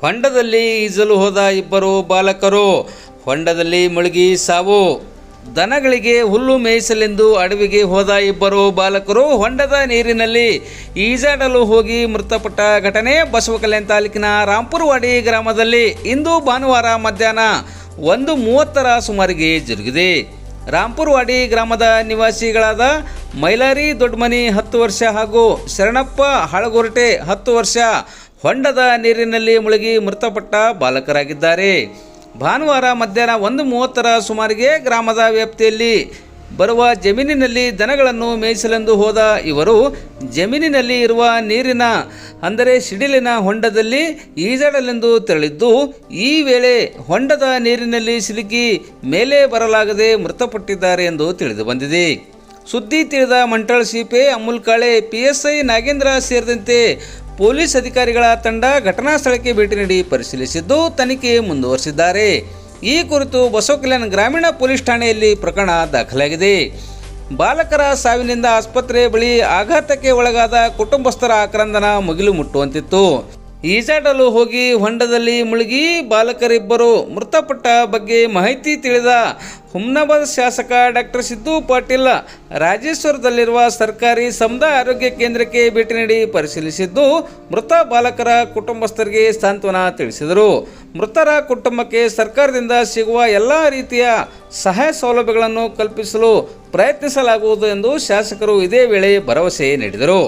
ಹೊಂಡದಲ್ಲಿ ಈಜಲು ಹೋದ ಇಬ್ಬರು ಬಾಲಕರು ಹೊಂಡದಲ್ಲಿ ಮುಳುಗಿ ಸಾವು. ದನಗಳಿಗೆ ಹುಲ್ಲು ಮೇಯಿಸಲೆಂದು ಅಡವಿಗೆ ಹೋದ ಇಬ್ಬರು ಬಾಲಕರು ಹೊಂಡದ ನೀರಿನಲ್ಲಿ ಈಜಾಡಲು ಹೋಗಿ ಮೃತಪಟ್ಟ ಘಟನೆ ಬಸವಕಲ್ಯಾಣ ತಾಲೂಕಿನ ರಾಂಪುರವಾಡಿ ಗ್ರಾಮದಲ್ಲಿ ಇಂದು ಭಾನುವಾರ ಮಧ್ಯಾಹ್ನ 1:30 ಸುಮಾರಿಗೆ ಜರುಗಿದೆ. ರಾಂಪುರವಾಡಿ ಗ್ರಾಮದ ನಿವಾಸಿಗಳಾದ ಮೈಲಾರಿ ದೊಡ್ಡಮನಿ 10 ವರ್ಷ ಹಾಗೂ ಶರಣಪ್ಪ ಹಳಗೊರಟೆ 10 ವರ್ಷ ಹೊಂಡದ ನೀರಿನಲ್ಲಿ ಮುಳುಗಿ ಮೃತಪಟ್ಟ ಬಾಲಕರಾಗಿದ್ದಾರೆ. ಭಾನುವಾರ ಮಧ್ಯಾಹ್ನ 1:30 ಸುಮಾರಿಗೆ ಗ್ರಾಮದ ವ್ಯಾಪ್ತಿಯಲ್ಲಿ ಬರುವ ಜಮೀನಿನಲ್ಲಿ ದನಗಳನ್ನು ಮೇಯಿಸಲೆಂದು ಹೋದ ಇವರು ಜಮೀನಿನಲ್ಲಿ ಇರುವ ನೀರಿನ ಅಂದರೆ ಸಿಡಿಲಿನ ಹೊಂಡದಲ್ಲಿ ಈಜಾಡಲೆಂದು ತೆರಳಿದ್ದು, ಈ ವೇಳೆ ಹೊಂಡದ ನೀರಿನಲ್ಲಿ ಸಿಲುಕಿ ಮೇಲೆ ಬರಲಾಗದೆ ಮೃತಪಟ್ಟಿದ್ದಾರೆ ಎಂದು ತಿಳಿದು ಬಂದಿದೆ. ಸುದ್ದಿ ತಿಳಿದ ಮಂಟಾಳ್ ಸಿಪಿ ಅಮೂಲ್ ಕಾಳೆ, PSI ನಾಗೇಂದ್ರ ಸೇರಿದಂತೆ ಪೊಲೀಸ್ ಅಧಿಕಾರಿಗಳ ತಂಡ ಘಟನಾ ಸ್ಥಳಕ್ಕೆ ಭೇಟಿ ನೀಡಿ ಪರಿಶೀಲಿಸಿದ್ದು ತನಿಖೆ ಮುಂದುವರಿಸಿದ್ದಾರೆ. ಈ ಕುರಿತು ಬಸವಕಲ್ಯಾಣ ಗ್ರಾಮೀಣ ಪೊಲೀಸ್ ಠಾಣೆಯಲ್ಲಿ ಪ್ರಕರಣ ದಾಖಲಾಗಿದೆ. ಬಾಲಕರ ಸಾವಿನಿಂದ ಆಸ್ಪತ್ರೆ ಬಳಿ ಆಘಾತಕ್ಕೆ ಒಳಗಾದ ಕುಟುಂಬಸ್ಥರ ಆಕ್ರಂದನ ಮುಗಿಲು ಮುಟ್ಟುವಂತಿತ್ತು. ಈಜಾಡಲು ಹೋಗಿ ಹೊಂಡದಲ್ಲಿ ಮುಳುಗಿ ಬಾಲಕರಿಬ್ಬರು ಮೃತಪಟ್ಟ ಬಗ್ಗೆ ಮಾಹಿತಿ ತಿಳಿದ ಹುಮ್ನಾಬಾದ್ ಶಾಸಕ ಡಾಕ್ಟರ್ ಸಿದ್ದು ಪಾಟೀಲ್ ರಾಜೇಶ್ವರದಲ್ಲಿರುವ ಸರ್ಕಾರಿ ಸಮುದಾಯ ಆರೋಗ್ಯ ಕೇಂದ್ರಕ್ಕೆ ಭೇಟಿ ನೀಡಿ ಪರಿಶೀಲಿಸಿದ್ದು, ಮೃತ ಬಾಲಕರ ಕುಟುಂಬಸ್ಥರಿಗೆ ಸಾಂತ್ವನ ತಿಳಿಸಿದರು. ಮೃತರ ಕುಟುಂಬಕ್ಕೆ ಸರ್ಕಾರದಿಂದ ಸಿಗುವ ಎಲ್ಲ ರೀತಿಯ ಸಹಾಯ ಸೌಲಭ್ಯಗಳನ್ನು ಕಲ್ಪಿಸಲು ಪ್ರಯತ್ನಿಸಲಾಗುವುದು ಎಂದು ಶಾಸಕರು ಇದೇ ವೇಳೆ ಭರವಸೆ ನೀಡಿದರು.